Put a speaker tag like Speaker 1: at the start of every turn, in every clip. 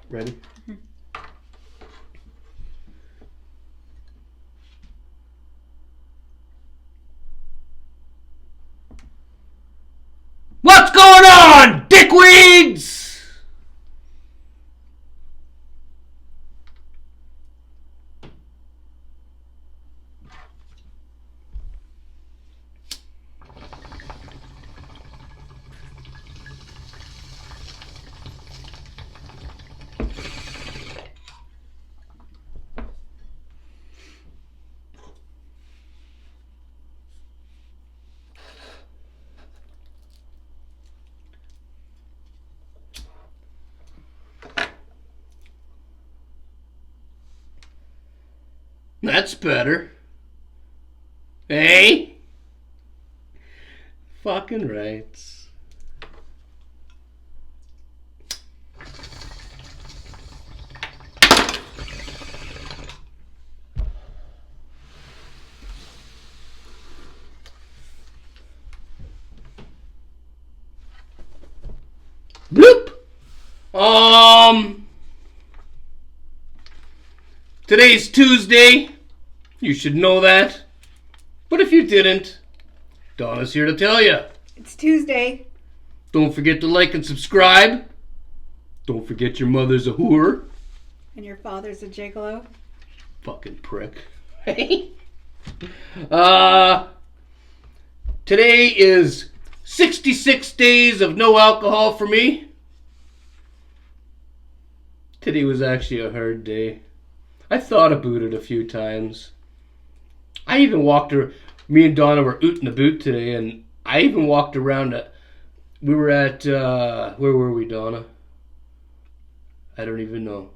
Speaker 1: Ready? What's going on, dickweeds? That's better. Hey? Fucking rights. Bloop! Today's Tuesday. You should know that. But if you didn't, Donna's here to tell you.
Speaker 2: It's Tuesday.
Speaker 1: Don't forget to like and subscribe. Don't forget your mother's a whore.
Speaker 2: And your father's a gigolo.
Speaker 1: Fucking prick. Today is 66 days of no alcohol for me. Today was actually a hard day. I thought about it a few times. I even walked around. Me and Donna were ootin' about today, and I even walked around. We were at, where were we, Donna? I don't even know.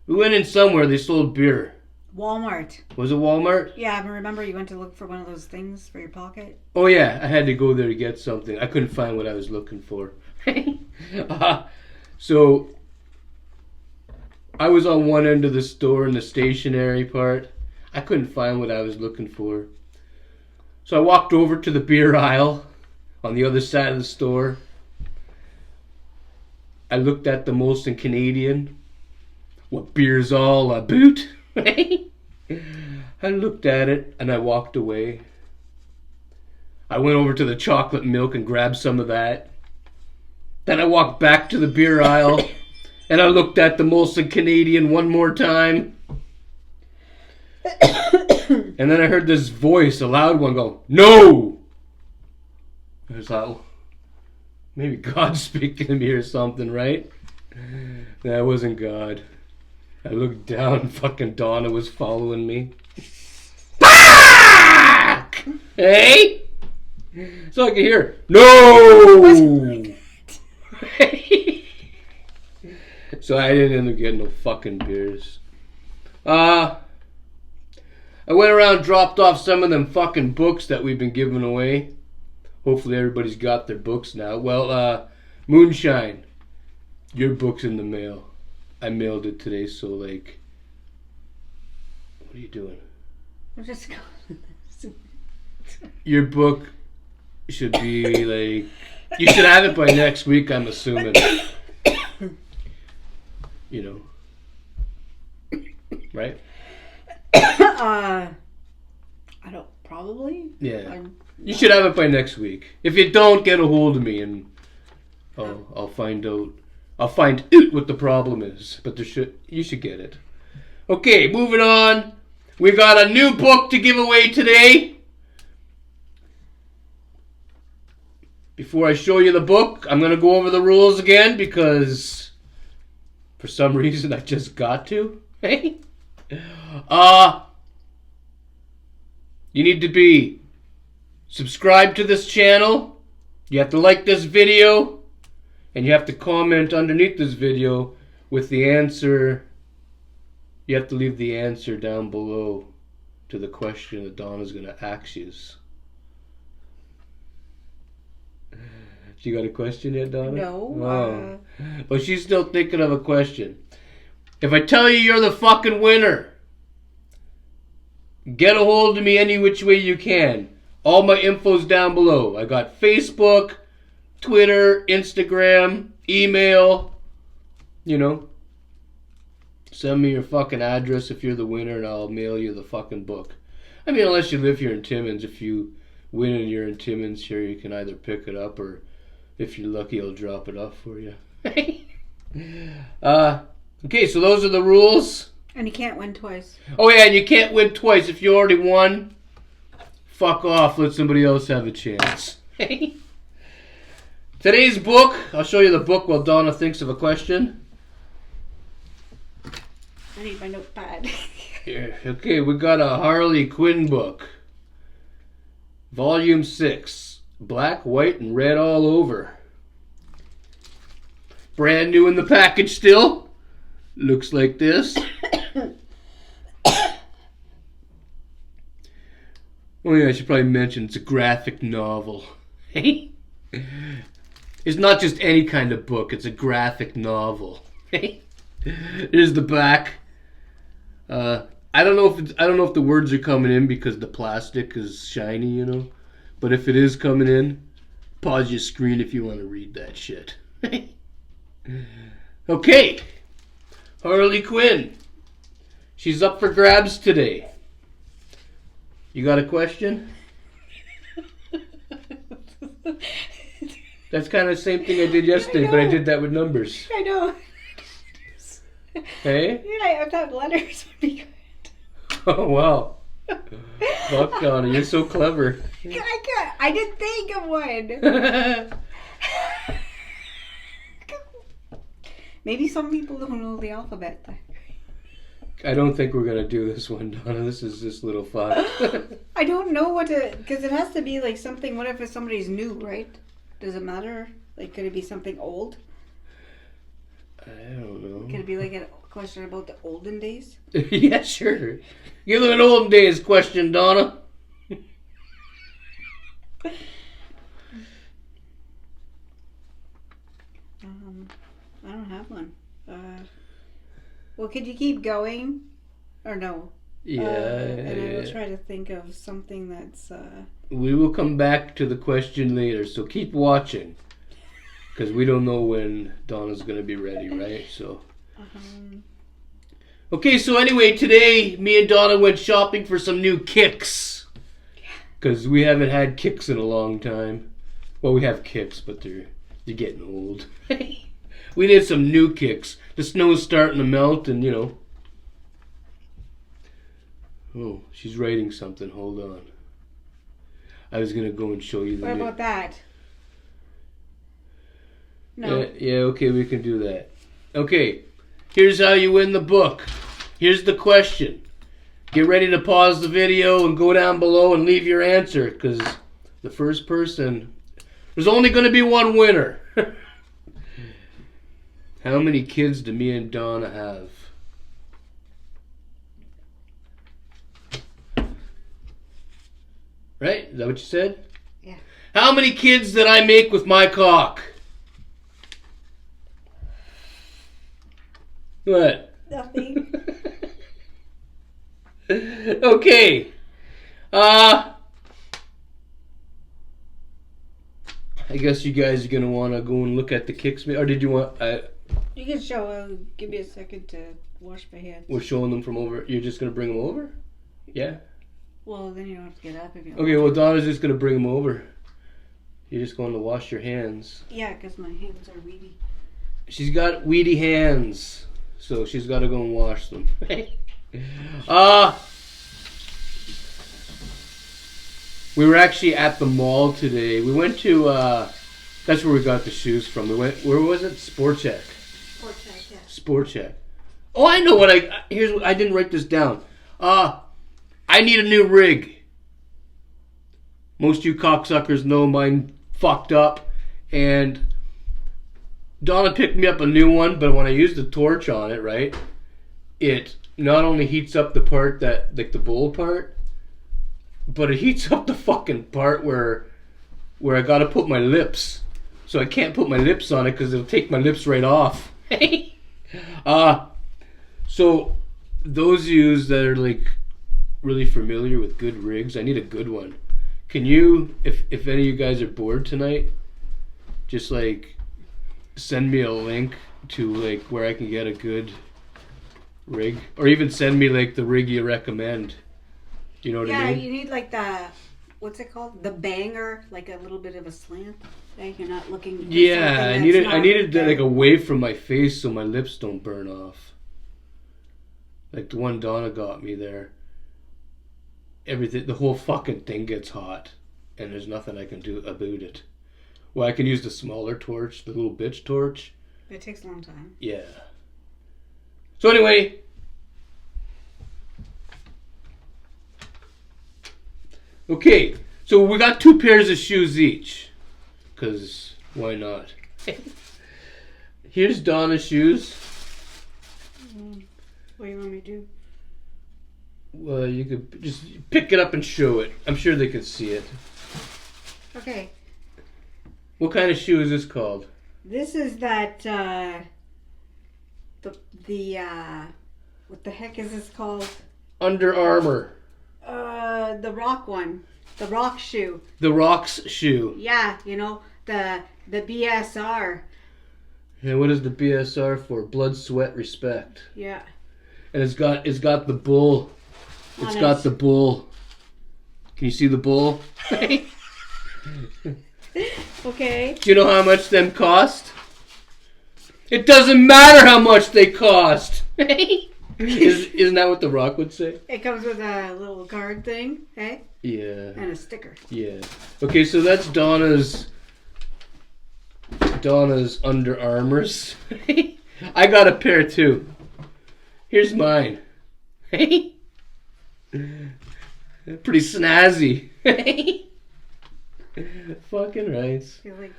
Speaker 1: We went in somewhere, they sold beer.
Speaker 2: Walmart.
Speaker 1: Was it Walmart?
Speaker 2: Yeah, I remember you went to look for one of those things for your pocket?
Speaker 1: Oh yeah, I had to go there to get something. I couldn't find what I was looking for. So, I was on one end of the store in the stationery part. I couldn't find what I was looking for. So I walked over to the beer aisle on the other side of the store. I looked at the Molson Canadian. What beer's all about? I looked at it and I walked away. I went over to the chocolate milk and grabbed some of that. Then I walked back to the beer aisle and I looked at the Molson Canadian one more time. And then I heard this voice, a loud one, go, "No!" I was like, maybe God's speaking to me or something, right? That wasn't God. I looked down and fucking Donna was following me. Fuck! Hey? So I could hear, "No!" So I didn't end up getting no fucking beers. I went around and dropped off some of them fucking books that we've been giving away. Hopefully everybody's got their books now. Well, Moonshine, your book's in the mail. I mailed it today, so like... What are you doing?
Speaker 2: I'm just going.
Speaker 1: Your book should be like... You should have it by next week, I'm assuming. You know. Right?
Speaker 2: I don't, probably?
Speaker 1: Yeah. You should have it by next week. If you don't, get a hold of me and I'll find out. I'll find out what the problem is. But you should get it. Okay, moving on. We got a new book to give away today. Before I show you the book, I'm going to go over the rules again because for some reason I just got to. Hey? You need to be subscribed to this channel. You have to like this video. And you have to comment underneath this video with the answer. You have to leave the answer down below to the question that Donna's going to ask you. You got a question yet, Donna?
Speaker 2: No.
Speaker 1: Oh. But she's still thinking of a question. If I tell you you're the fucking winner, get a hold of me any which way you can. All my info's down below. I got Facebook, Twitter, Instagram, email, you know, send me your fucking address if you're the winner, and I'll mail you the fucking book. I mean, unless you live here in Timmins. If you win and you're in Timmins here, you can either pick it up, or if you're lucky, I'll drop it off for you. Okay, so those are the rules.
Speaker 2: And you can't win twice.
Speaker 1: Oh yeah, and you can't win twice. If you already won, fuck off. Let somebody else have a chance. Today's book, I'll show you the book while Donna thinks of a question.
Speaker 2: I need my notepad.
Speaker 1: Here, okay, we got a Harley Quinn book. Volume 6. Black, white, and red all over. Brand new in the package still. Looks like this. Oh yeah, I should probably mention it's a graphic novel. It's not just any kind of book, it's a graphic novel. Here's the back. I don't know if the words are coming in because the plastic is shiny, you know. But if it is coming in, pause your screen if you want to read that shit. Okay. Harley Quinn. She's up for grabs today. You got a question? That's kind of the same thing I did yesterday, but I did that with numbers.
Speaker 2: I know.
Speaker 1: Hey?
Speaker 2: Yeah, I thought letters would be good.
Speaker 1: Oh, wow. Fuck, Donna, you're so clever.
Speaker 2: I didn't think of one. Maybe some people don't know the alphabet.
Speaker 1: I don't think we're going to do this one, Donna. This is just little fun.
Speaker 2: I don't know what to... Because it has to be like something... What if somebody's new, right? Does it matter? Like, could it be something old?
Speaker 1: I don't know.
Speaker 2: Could it be like a question about the olden days?
Speaker 1: Yeah, sure. Give them an olden days question, Donna.
Speaker 2: I don't have one. Well, could you keep going? Or no?
Speaker 1: Yeah.
Speaker 2: And I will try to think of something that's...
Speaker 1: We will come back to the question later, so keep watching. Because we don't know when Donna's going to be ready, right? So. Okay, so anyway, today me and Donna went shopping for some new kicks. Because we haven't had kicks in a long time. Well, we have kicks, but they're getting old. We did some new kicks. The snow's starting to melt, and you know. Oh, she's writing something. Hold on. I was gonna go and show you the.
Speaker 2: What about that? No.
Speaker 1: Yeah, okay, we can do that. Okay, here's how you win the book. Here's the question. Get ready to pause the video and go down below and leave your answer, because the first person. There's only going to be one winner. How many kids do me and Donna have? Right? Is that what you said?
Speaker 2: Yeah.
Speaker 1: How many kids did I make with my cock? What?
Speaker 2: Nothing.
Speaker 1: Okay. I guess you guys are gonna want to go and look at the kicks, or did you want?
Speaker 2: You can show. Give me a second to wash my hands.
Speaker 1: We're showing them from over. You're just gonna bring them over? Yeah.
Speaker 2: Well, then you don't have to get up if you.
Speaker 1: Okay. Well, Donna's just gonna bring them over. You're just going to wash your hands.
Speaker 2: Yeah, because my hands are weedy.
Speaker 1: She's got weedy hands, so she's got to go and wash them. We were actually at the mall today. We went to, that's where we got the shoes from. We went, where was it? Sport Check.
Speaker 2: Sport Check, yeah.
Speaker 1: Sport Check. Oh, I know what here's what, I didn't write this down. I need a new rig. Most of you cocksuckers know mine fucked up. And Donna picked me up a new one, but when I used the torch on it, right, it not only heats up the part that, like the bowl part, but it heats up the fucking part where I gotta put my lips. So I can't put my lips on it because it'll take my lips right off. So those of you that are like really familiar with good rigs, I need a good one. Can you, if any of you guys are bored tonight, just like send me a link to like where I can get a good rig, or even send me like the rig you recommend. You know what I mean?
Speaker 2: Yeah, you need like the, what's it called? The banger, like a little bit of a slant. Like you're not looking. For
Speaker 1: Yeah, I
Speaker 2: something that's
Speaker 1: needed
Speaker 2: not
Speaker 1: like away from my face so my lips don't burn off. Like the one Donna got me there. Everything, the whole fucking thing gets hot, and there's nothing I can do about it. Well, I can use the smaller torch, the little bitch torch.
Speaker 2: It takes a long time.
Speaker 1: Yeah. So anyway, okay, so we got 2 pairs of shoes each, because why not? Here's Donna's shoes.
Speaker 2: What do you want me to do?
Speaker 1: Well, you could just pick it up and show it. I'm sure they could see it.
Speaker 2: Okay.
Speaker 1: What kind of shoe is this called?
Speaker 2: This is that, what the heck is this called?
Speaker 1: Under Armour.
Speaker 2: The rock one. The rock shoe.
Speaker 1: The Rock's shoe.
Speaker 2: Yeah, you know, the BSR.
Speaker 1: And what is the BSR for? Blood, sweat, respect.
Speaker 2: Yeah.
Speaker 1: And it's got the bull. It's got the bull. Can you see the bull?
Speaker 2: Okay.
Speaker 1: Do you know how much them cost? It doesn't matter how much they cost. Isn't that what The Rock would say?
Speaker 2: It comes with a little card thing, hey?
Speaker 1: Yeah.
Speaker 2: And a sticker.
Speaker 1: Yeah. Okay, so that's Donna's Under Armours. I got a pair too. Here's mine. Pretty snazzy. Fucking right.
Speaker 2: Like...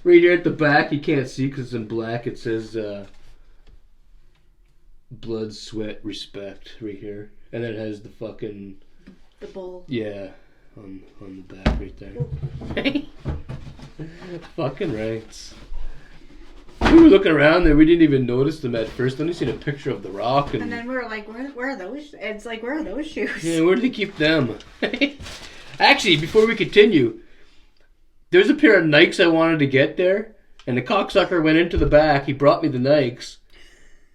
Speaker 1: Right here at the back, you can't see because it's in black. It says blood, sweat, respect right here. And then it has the fucking...
Speaker 2: The bull.
Speaker 1: Yeah, on the back right there. Fucking right. We were looking around there. We didn't even notice them at first. Then we seen a picture of The Rock. And
Speaker 2: then we were like, where are those? It's like, where are those shoes?
Speaker 1: Yeah, where do they keep them? Actually, before we continue, there's a pair of Nikes I wanted to get there. And the cocksucker went into the back. He brought me the Nikes.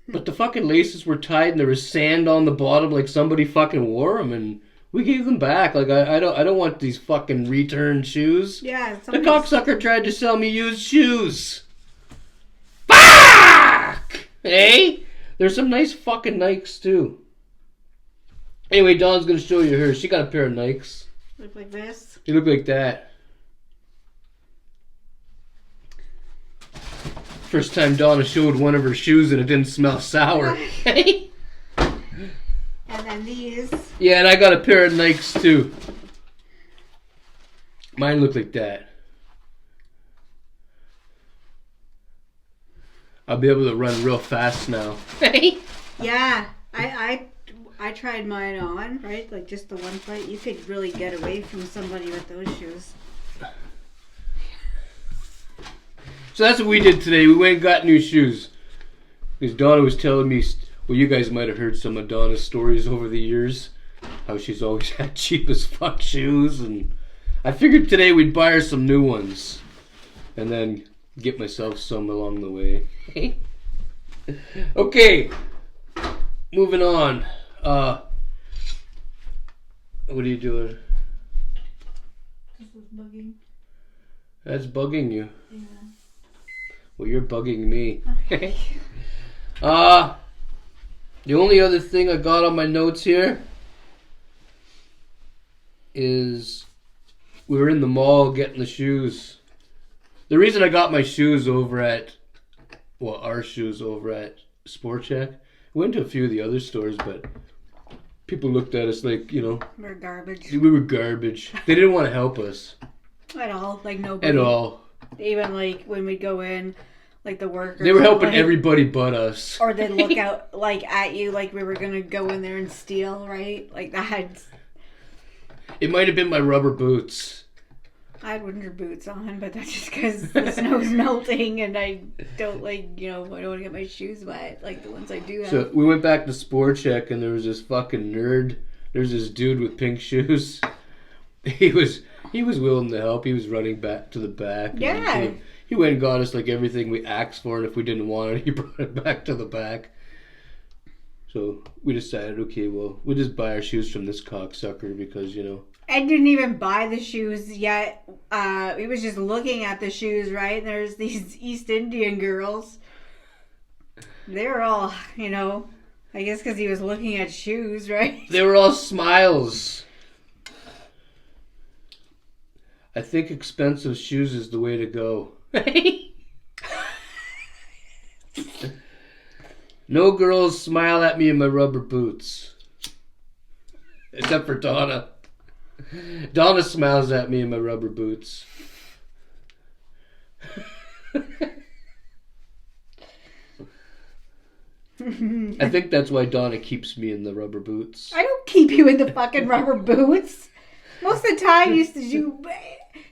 Speaker 1: But the fucking laces were tied and there was sand on the bottom like somebody fucking wore them. And we gave them back. Like, I don't want these fucking return shoes.
Speaker 2: Yeah.
Speaker 1: The cocksucker tried to sell me used shoes. Fuck! Hey? There's some nice fucking Nikes too. Anyway, Dawn's gonna show you hers. She got a pair of Nikes.
Speaker 2: Look like this?
Speaker 1: They look like that. First time Donna showed one of her shoes and it didn't smell sour.
Speaker 2: And then these.
Speaker 1: Yeah, and I got a pair of Nikes too. Mine look like that. I'll be able to run real fast now.
Speaker 2: Yeah, I tried mine on, right? Like just the one fight. You could really get away from somebody with those shoes.
Speaker 1: So that's what we did today. We went and got new shoes. Because Donna was telling me, well, you guys might have heard some of Donna's stories over the years. How she's always had cheap as fuck shoes. And I figured today we'd buy her some new ones. And then get myself some along the way. Okay. Moving on. What are you doing?
Speaker 2: This is bugging.
Speaker 1: That's bugging you.
Speaker 2: Yeah.
Speaker 1: Well, you're bugging me.
Speaker 2: Okay.
Speaker 1: The only other thing I got on my notes here is we were in the mall getting the shoes. The reason I got my shoes over at, well, our shoes over at Sport Check, we went to a few of the other stores, but people looked at us like, you know,
Speaker 2: we're garbage.
Speaker 1: We were garbage. They didn't want to help us.
Speaker 2: At all. Like nobody.
Speaker 1: At all.
Speaker 2: Even like when we go in, like the workers.
Speaker 1: They were helping
Speaker 2: like,
Speaker 1: everybody but us.
Speaker 2: Or they'd look out like at you like we were going to go in there and steal, right? Like that.
Speaker 1: It might have been my rubber boots.
Speaker 2: I had winter boots on, but that's just because the snow's melting and I don't like, you know, I don't want to get my shoes wet like the ones I do have.
Speaker 1: So we went back to Sport Check and there was this fucking nerd. There's this dude with pink shoes. He was willing to help. He was running back to the back.
Speaker 2: Yeah.
Speaker 1: He went and got us like everything we asked for, and if we didn't want it, he brought it back to the back. So we decided, okay, well, we'll just buy our shoes from this cocksucker because, you know.
Speaker 2: I didn't even buy the shoes yet. We was just looking at the shoes, right? And there's these East Indian girls. They were all, you know, I guess because he was looking at shoes, right?
Speaker 1: They were all smiles. I think expensive shoes is the way to go. No girls smile at me in my rubber boots. Except for Donna. Donna smiles at me in my rubber boots. I think that's why Donna keeps me in the rubber boots.
Speaker 2: I don't keep you in the fucking rubber boots. Most of the time,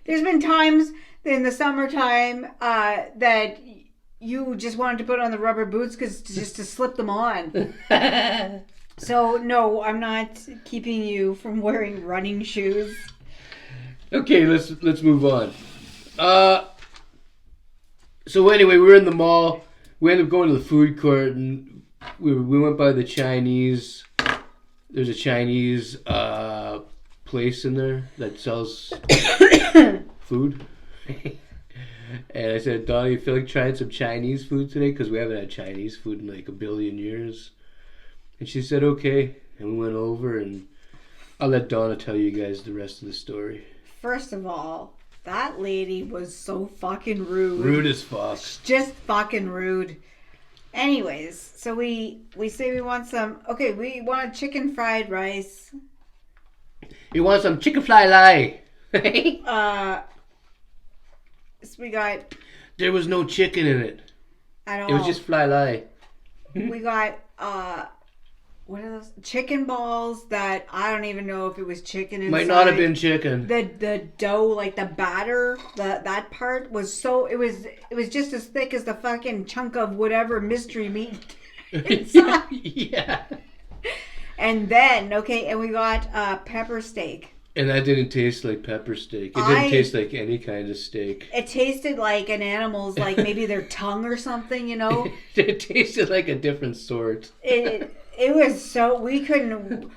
Speaker 2: there's been times in the summertime that you just wanted to put on the rubber boots just to slip them on. So no, I'm not keeping you from wearing running shoes. Okay,
Speaker 1: let's move on. So anyway, we were in the mall. We ended up going to the food court, and we went by the Chinese. There's a Chinese place in there that sells food. And I said, Donnie, you feel like trying some Chinese food today? Because we haven't had Chinese food in like a billion years. And she said, okay. And we went over, and I'll let Donna tell you guys the rest of the story.
Speaker 2: First of all, that lady was so fucking rude.
Speaker 1: Rude as fuck.
Speaker 2: Just fucking rude. Anyways, so we say we want some... Okay, we want a chicken fried rice.
Speaker 1: You want some chicken fly lie?
Speaker 2: So we got...
Speaker 1: There was no chicken in it.
Speaker 2: At all.
Speaker 1: It was just fly lie.
Speaker 2: We got... what are those? Chicken balls that I don't even know if it was chicken inside.
Speaker 1: Might not have been chicken.
Speaker 2: The dough, like the batter, that part was so... It was just as thick as the fucking chunk of whatever mystery meat inside.
Speaker 1: Yeah.
Speaker 2: And then, okay, and we got pepper steak.
Speaker 1: And that didn't taste like pepper steak. It didn't taste like any kind of steak.
Speaker 2: It tasted like an animal's, like maybe their tongue or something, you know?
Speaker 1: It tasted like a different sort.
Speaker 2: It was so... We couldn't...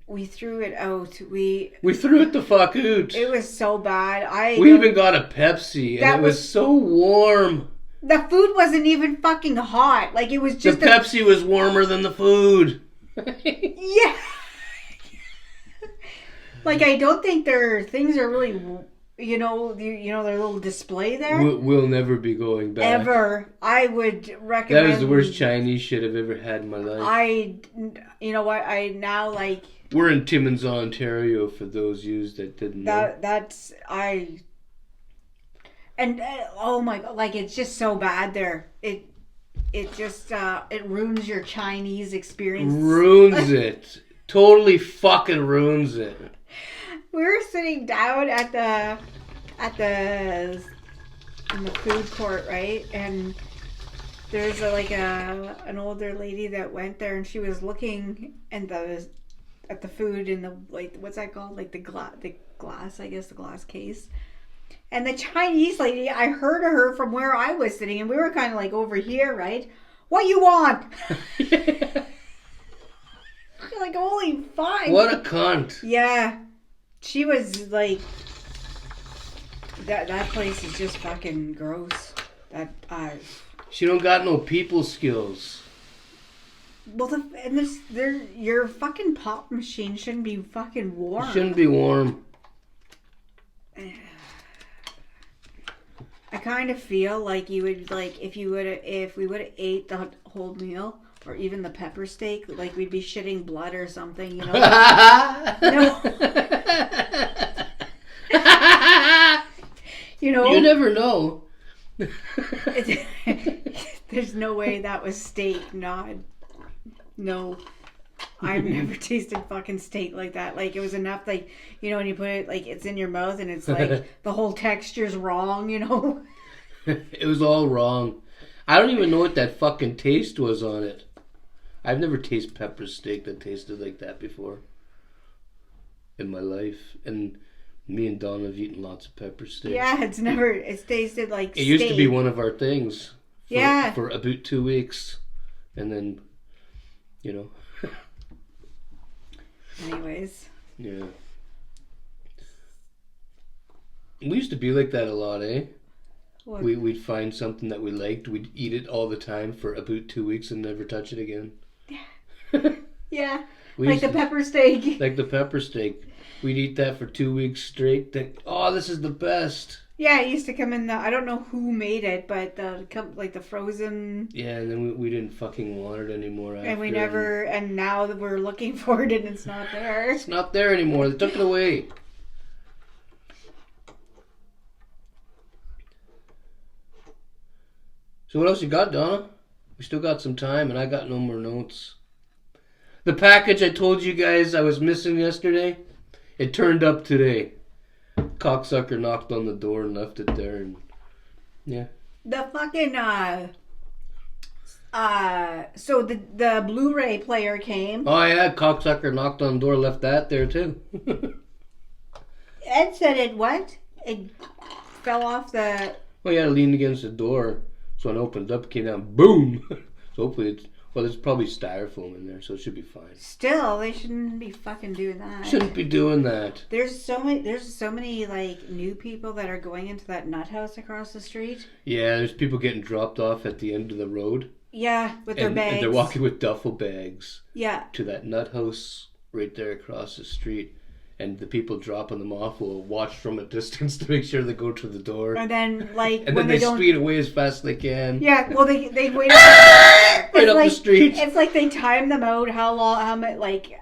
Speaker 2: We threw it out. We
Speaker 1: threw it the fuck out.
Speaker 2: It was so bad.
Speaker 1: We even got a Pepsi, and it was so warm.
Speaker 2: The food wasn't even fucking hot. Like, it was just...
Speaker 1: The Pepsi was warmer than the food.
Speaker 2: Yeah. Like, I don't think their things are really, you know, their little display there.
Speaker 1: We'll never be going back.
Speaker 2: Ever. I would recommend...
Speaker 1: That was the worst Chinese shit I've ever had in my life.
Speaker 2: You know what, I now, like...
Speaker 1: We're in Timmins, Ontario, for those yous that didn't know.
Speaker 2: And, oh my God, like, it's just so bad there. It just, it ruins your Chinese experience.
Speaker 1: Ruins it. Totally fucking ruins it.
Speaker 2: We were sitting down in the food court, right? And there's an older lady that went there, and she was looking at the food in the, like, what's that called? Like the glass, I guess, the glass case. And the Chinese lady, I heard her from where I was sitting, and we were kind of like over here, right? What you want? Like, holy fuck.
Speaker 1: What a cunt.
Speaker 2: Yeah. She was like, that place is just fucking gross.
Speaker 1: She don't got no people skills.
Speaker 2: Well, your fucking pop machine shouldn't be fucking warm.
Speaker 1: It shouldn't be warm.
Speaker 2: I kind of feel like you would, like, if we would have ate the whole meal, or even the pepper steak, like, we'd be shitting blood or something, you know? No. You know?
Speaker 1: You never know.
Speaker 2: There's no way that was steak. No. I've never tasted fucking steak like that. Like, it was enough, like, you know, when you put it, like, it's in your mouth and it's like, the whole texture's wrong, you know?
Speaker 1: It was all wrong. I don't even know what that fucking taste was on it. I've never tasted pepper steak that tasted like that before in my life. And Me and Donna have eaten lots of pepper steak.
Speaker 2: Yeah, it's tasted like
Speaker 1: It
Speaker 2: steak.
Speaker 1: used to be one of our things.
Speaker 2: Yeah.
Speaker 1: For about 2 weeks. And then,
Speaker 2: Anyways.
Speaker 1: Yeah. We used to be like that a lot, eh?
Speaker 2: What?
Speaker 1: We'd find something that we liked. We'd eat it all the time for about 2 weeks and never touch it again.
Speaker 2: Yeah.
Speaker 1: We
Speaker 2: Like the pepper steak.
Speaker 1: Like the pepper steak. We'd eat that for 2 weeks straight. Think, oh, this is the best.
Speaker 2: Yeah, it used to come in I don't know who made it, but the frozen.
Speaker 1: Yeah, and then we didn't fucking want it anymore after.
Speaker 2: And we never, and now that we're looking for it and it's not there.
Speaker 1: It's not there anymore. They took it away. So what else you got, Donna? We still got some time, and I got no more notes. The package I told you guys I was missing yesterday, it turned up today. Cocksucker knocked on the door and left it there, and yeah.
Speaker 2: The fucking so the Blu-ray player came.
Speaker 1: Oh yeah, cocksucker knocked on the door, left that there too.
Speaker 2: Ed said it what? It fell off the.
Speaker 1: Well, yeah, it leaned against the door, so when it opened up, it came down, boom. So hopefully there's probably styrofoam in there, so it should be fine.
Speaker 2: Still, they shouldn't be fucking doing that.
Speaker 1: Shouldn't be doing that.
Speaker 2: There's so many like new people that are going into that nut house across the street.
Speaker 1: Yeah, there's people getting dropped off at the end of the road.
Speaker 2: Yeah, with their bags.
Speaker 1: And they're walking with duffel bags.
Speaker 2: Yeah.
Speaker 1: To that nut house right there across the street. And the people dropping them off will watch from a distance to make sure they go to the door.
Speaker 2: And then, like,
Speaker 1: and
Speaker 2: when
Speaker 1: then
Speaker 2: they don't...
Speaker 1: speed away as fast as they can.
Speaker 2: Yeah, well, they wait
Speaker 1: right up the street.
Speaker 2: It's like they time them out how much, like,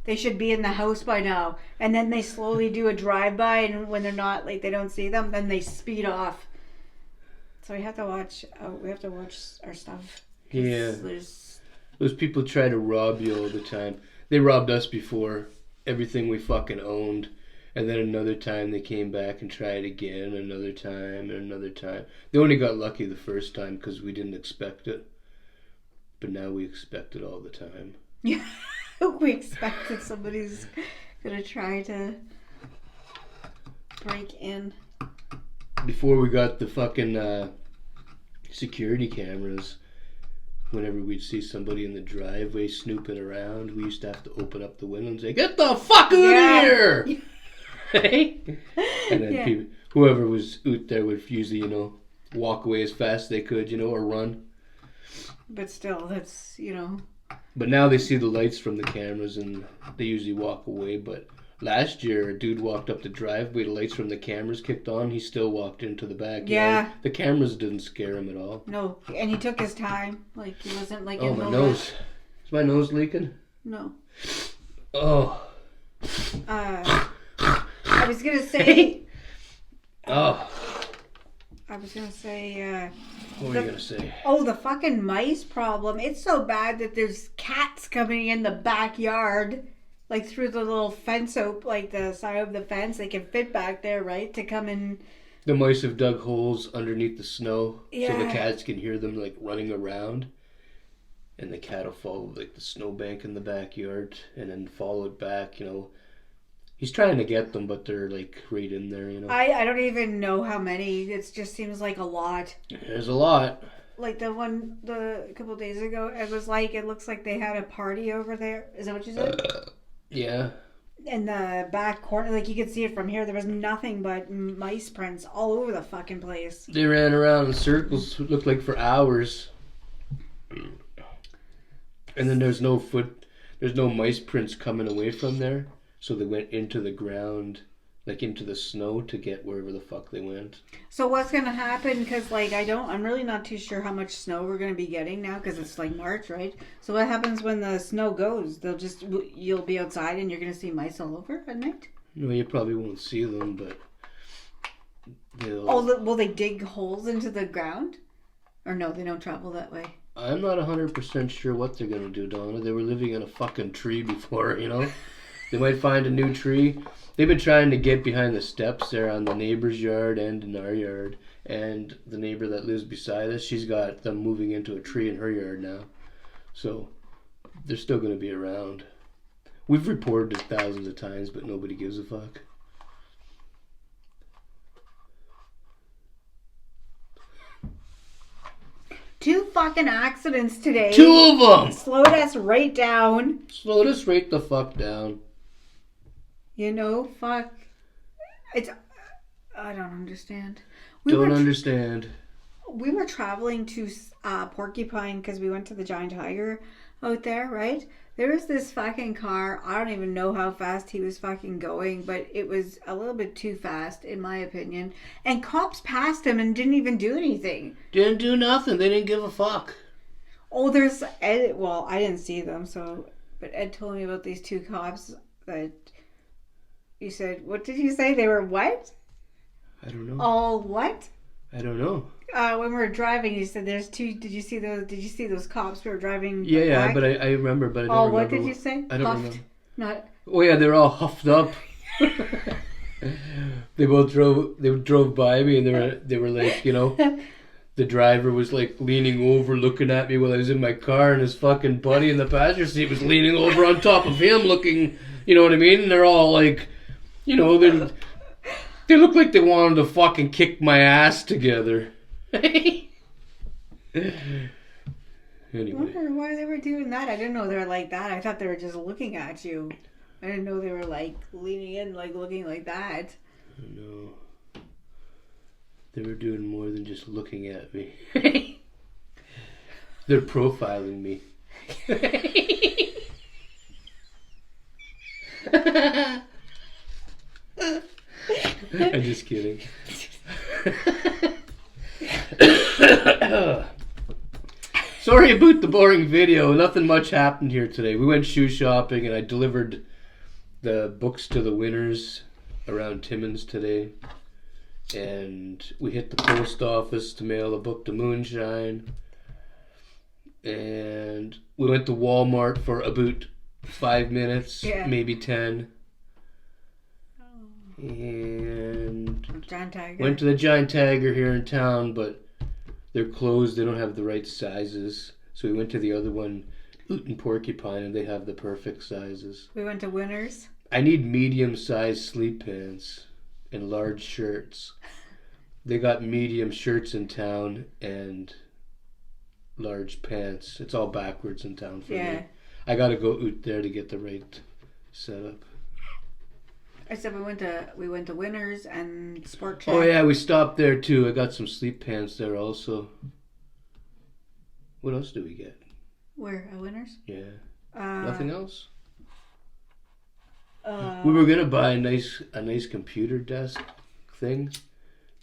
Speaker 2: they should be in the house by now. And then they slowly do a drive-by, and when they're not, like, they don't see them, then they speed off. So we have to watch our stuff.
Speaker 1: Yeah. Those people try to rob you all the time. They robbed us before. Everything we fucking owned, and then another time they came back and tried again, another time and another time. They only got lucky the first time because we didn't expect it, but now we expect it all the time.
Speaker 2: Yeah, we expect that somebody's gonna try to break in.
Speaker 1: Before we got the fucking security cameras, whenever we'd see somebody in the driveway snooping around, we used to have to open up the window and say, "Get the fuck out of here!" And then whoever was out there would usually, walk away as fast as they could, or run.
Speaker 2: But still, that's,
Speaker 1: But now they see the lights from the cameras and they usually walk away. But last year, a dude walked up the driveway, the lights from the cameras kicked on, he still walked into the backyard.
Speaker 2: Yeah.
Speaker 1: The cameras didn't scare him at all.
Speaker 2: No, and he took his time. Like, he wasn't like in
Speaker 1: my nose. Is my nose leaking?
Speaker 2: No.
Speaker 1: Oh.
Speaker 2: I was gonna say.
Speaker 1: Oh.
Speaker 2: I was gonna say.
Speaker 1: What were you gonna say?
Speaker 2: Oh, the fucking mice problem. It's so bad that there's cats coming in the backyard. Like through the little fence like the side of the fence, they can fit back there, right? To come in.
Speaker 1: The mice have dug holes underneath the snow,
Speaker 2: yeah.
Speaker 1: So the cats can hear them like running around, and the cat will follow like the snowbank in the backyard, and then follow it back. He's trying to get them, but they're like right in there.
Speaker 2: I don't even know how many. It just seems like a lot.
Speaker 1: There's a lot.
Speaker 2: Like a couple of days ago, it looks like they had a party over there. Is that what you said?
Speaker 1: Yeah.
Speaker 2: In the back corner, like you could see it from here, there was nothing but mice prints all over the fucking place.
Speaker 1: They ran around in circles, looked like for hours. And then there's no mice prints coming away from there. So they went into the ground, like into the snow to get wherever the fuck they went.
Speaker 2: So what's going to happen? Because I'm really not too sure how much snow we're going to be getting now because it's like March, right? So what happens when the snow goes? You'll be outside and you're going to see mice all over at night?
Speaker 1: No, you probably won't see them, but
Speaker 2: will they dig holes into the ground? Or no, they don't travel that way?
Speaker 1: I'm not 100% sure what they're going to do, Donna. They were living in a fucking tree before, They might find a new tree. They've been trying to get behind the steps there on the neighbor's yard and in our yard. And the neighbor that lives beside us, she's got them moving into a tree in her yard now. So they're still going to be around. We've reported it thousands of times, but nobody gives a fuck.
Speaker 2: 2 fucking accidents today.
Speaker 1: 2 of them!
Speaker 2: Slowed us right down.
Speaker 1: Slowed us right the fuck down.
Speaker 2: You know, fuck. It's... I don't understand.
Speaker 1: Don't understand.
Speaker 2: We were traveling to Porcupine because we went to the Giant Tiger out there, right? There was this fucking car. I don't even know how fast he was fucking going, but it was a little bit too fast, in my opinion. And cops passed him and didn't even do anything.
Speaker 1: Didn't do nothing. They didn't give a fuck.
Speaker 2: Oh, there's Ed. Well, I didn't see them, but Ed told me about these 2 cops that you said. What did you say? They were what?
Speaker 1: I don't know.
Speaker 2: All what?
Speaker 1: I don't know.
Speaker 2: When we were driving, you said there's 2. Did you see those cops who were driving?
Speaker 1: Yeah, but I remember, but I don't remember.
Speaker 2: What did you say?
Speaker 1: I don't
Speaker 2: Huffed?
Speaker 1: remember. Oh yeah, they were all huffed up. They both drove by me, and they were like, you know, the driver was like leaning over, looking at me while I was in my car, and his fucking buddy in the passenger seat was leaning over on top of him, looking, you know what I mean? And they're all like, you know, they look like they wanted to fucking kick my ass together. Anyway.
Speaker 2: I wonder why they were doing that. I didn't know they were like that. I thought they were just looking at you. I didn't know they were like leaning in, like looking like that.
Speaker 1: No. They were doing more than just looking at me. They're profiling me. I'm just kidding. Sorry about the boring video. Nothing much happened here today. We went shoe shopping and I delivered the books to the winners around Timmins today. And we hit the post office to mail a book to Moonshine. And we went to Walmart for about 5 minutes, maybe 10. And went to the Giant Tiger here in town, but they're closed. They don't have the right sizes. So we went to the other one, Oot and Porcupine, and they have the perfect sizes.
Speaker 2: We went to Winners.
Speaker 1: I need medium-sized sleep pants and large shirts. They got medium shirts in town and large pants. It's all backwards in town for me. I gotta go Oot there to get the right setup.
Speaker 2: I said we went to Winners and Sport Check.
Speaker 1: Oh yeah, we stopped there too. I got some sleep pants there also. What else do we get?
Speaker 2: Where, at Winners?
Speaker 1: Yeah. Nothing else?
Speaker 2: Uh,
Speaker 1: We were gonna buy a nice computer desk thing,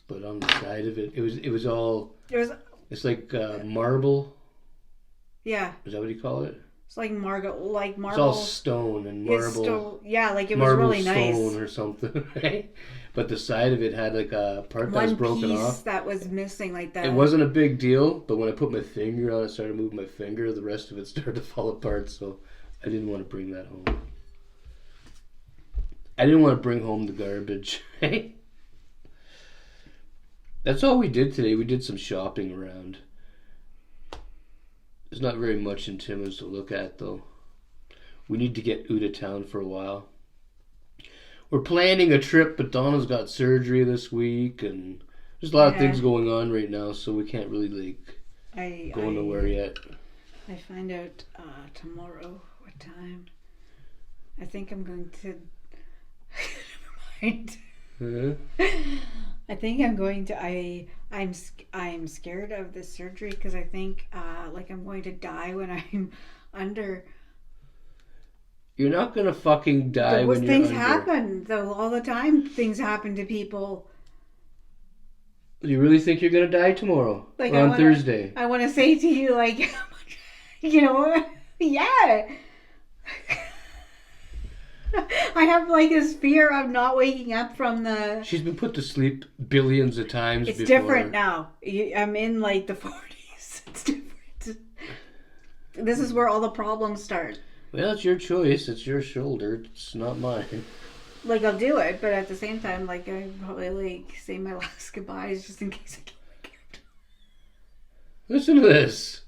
Speaker 1: but on the side of it, it's like marble.
Speaker 2: Yeah.
Speaker 1: Is that what you call it?
Speaker 2: It's like marble.
Speaker 1: It's all stone and marble.
Speaker 2: Like it was really nice.
Speaker 1: Stone or something, right? But the side of it had like a part that was broken off. One piece
Speaker 2: that was missing, like that.
Speaker 1: It wasn't a big deal, but when I put my finger on it, started moving my finger, the rest of it started to fall apart. So I didn't want to bring that home. I didn't want to bring home the garbage. That's all we did today. We did some shopping around. There's not very much in Timmins to look at, though. We need to get out of town for a while. We're planning a trip, but Donna's got surgery this week, and there's a lot of things going on right now, so we can't really go nowhere yet.
Speaker 2: I find out tomorrow what time. I think I'm going to. Never mind. I think I'm going to. I'm scared of this surgery because I think I'm going to die when I'm under.
Speaker 1: You're not gonna fucking die when you're
Speaker 2: things
Speaker 1: under.
Speaker 2: Happen though all the time. Things happen to people.
Speaker 1: Do you really think you're gonna die tomorrow? Or on Thursday?
Speaker 2: I want to say to you, you know, yeah. I have this fear of not waking up from the.
Speaker 1: She's been put to sleep billions of times before.
Speaker 2: It's different now. I'm in the 40s. It's different. This is where all the problems start.
Speaker 1: Well, it's your choice. It's your shoulder. It's not mine.
Speaker 2: I'll do it, but at the same time, I probably say my last goodbyes just in case I can't wake up.
Speaker 1: Listen to this.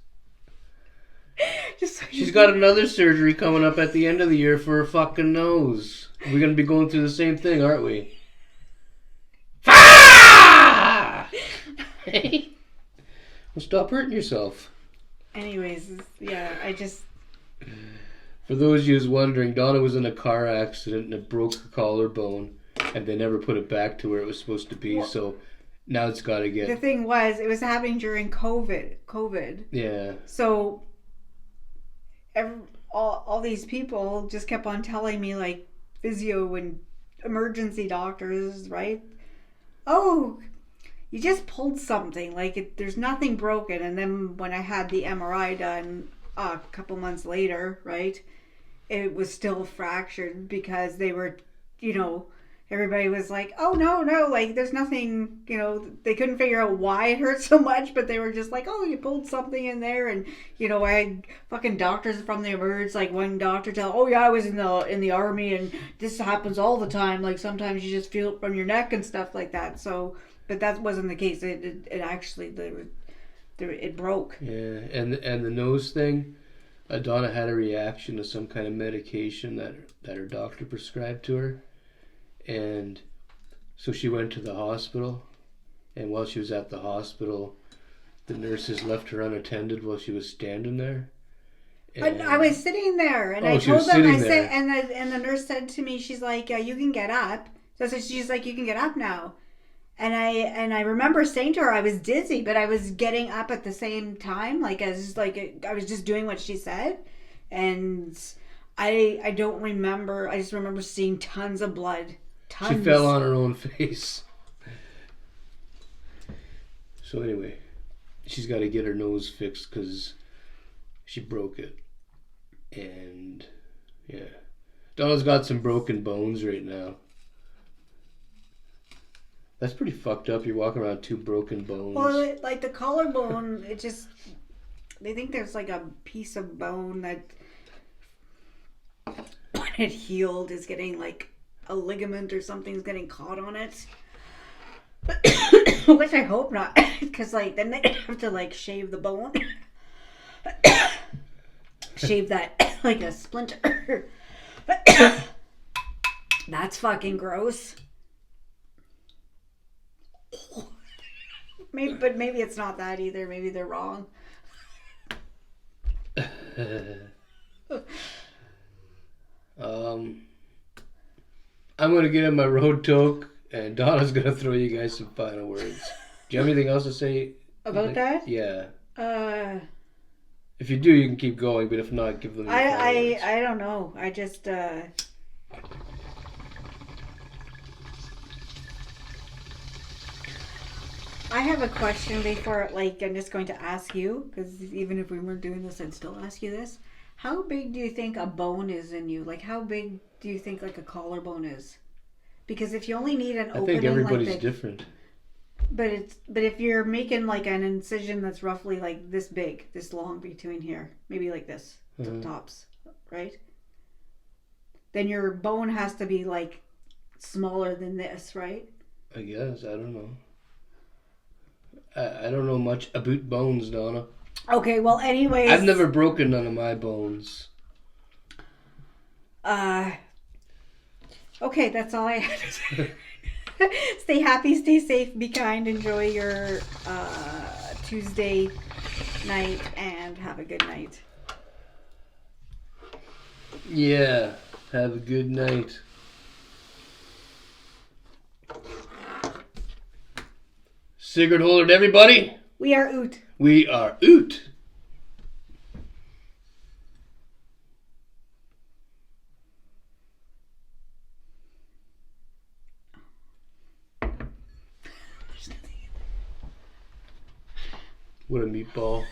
Speaker 1: She's got another surgery coming up at the end of the year for her fucking nose. We're going to be going through the same thing, aren't we? We're Well, stop hurting yourself.
Speaker 2: Anyways, yeah, I just...
Speaker 1: For those of you who's wondering, Donna was in a car accident and it broke her collarbone, and they never put it back to where it was supposed to be.
Speaker 2: Well,
Speaker 1: so now it's got to get.
Speaker 2: The thing was, it was happening during COVID.
Speaker 1: Yeah.
Speaker 2: So all these people just kept on telling me, like, physio and emergency doctors, right? Oh, you just pulled something. Like, there's nothing broken. And then when I had the MRI done a couple months later, right, it was still fractured because they were, everybody was like, oh, no, like, there's nothing, they couldn't figure out why it hurt so much, but they were just like, oh, you pulled something in there. And, I had fucking doctors from the emerge, like, one doctor tell, oh, yeah, I was in the army, and this happens all the time. Like, sometimes you just feel it from your neck and stuff like that. So, but that wasn't the case. It actually, it broke.
Speaker 1: Yeah, and the nose thing, Donna had a reaction to some kind of medication that her doctor prescribed to her. And so she went to the hospital, and while she was at the hospital, the nurses left her unattended while she was standing there.
Speaker 2: And I was sitting there, and I told them, and the nurse said to me, she's like, you can get up. So she's like, you can get up now. And I remember saying to her, I was dizzy, but I was getting up at the same time, I was just doing what she said, and I don't remember. I just remember seeing tons of blood. Tons.
Speaker 1: She fell on her own face. So anyway, she's got to get her nose fixed because she broke it. And yeah, Donna's got some broken bones right now. That's pretty fucked up. You're walking around 2 broken bones.
Speaker 2: Well, like the collarbone, they think there's like a piece of bone that when it healed is getting like a ligament or something's getting caught on it. Which I hope not, because like then they have to like shave the bone, shave that like a splinter. That's fucking gross. Maybe it's not that either. Maybe they're wrong.
Speaker 1: I'm going to get in my road toke, and Donna's going to throw you guys some final words. Do you have anything else to say?
Speaker 2: About that?
Speaker 1: Yeah. If you do, you can keep going, but if not, give them your final words.
Speaker 2: I don't know. I just... I have a question before, like, I'm just going to ask you, because even if we weren't doing this, I'd still ask you this. How big do you think a bone is in you? Like, how big do you think, like, a collarbone is? Because if you only need an opening...
Speaker 1: I think everybody's different.
Speaker 2: But if you're making, like, an incision that's roughly, like, this big, this long between here, maybe like this, tops, right? Then your bone has to be, like, smaller than this, right?
Speaker 1: I guess. I don't know. I don't know much about bones, Donna.
Speaker 2: Okay, well, anyways...
Speaker 1: I've never broken none of my bones.
Speaker 2: Okay, that's all I had to say. Stay happy, stay safe, be kind, enjoy your Tuesday night, and have a good night.
Speaker 1: Yeah, have a good night. Cigrit holder, everybody.
Speaker 2: We are oot.
Speaker 1: We are oot. What a meatball.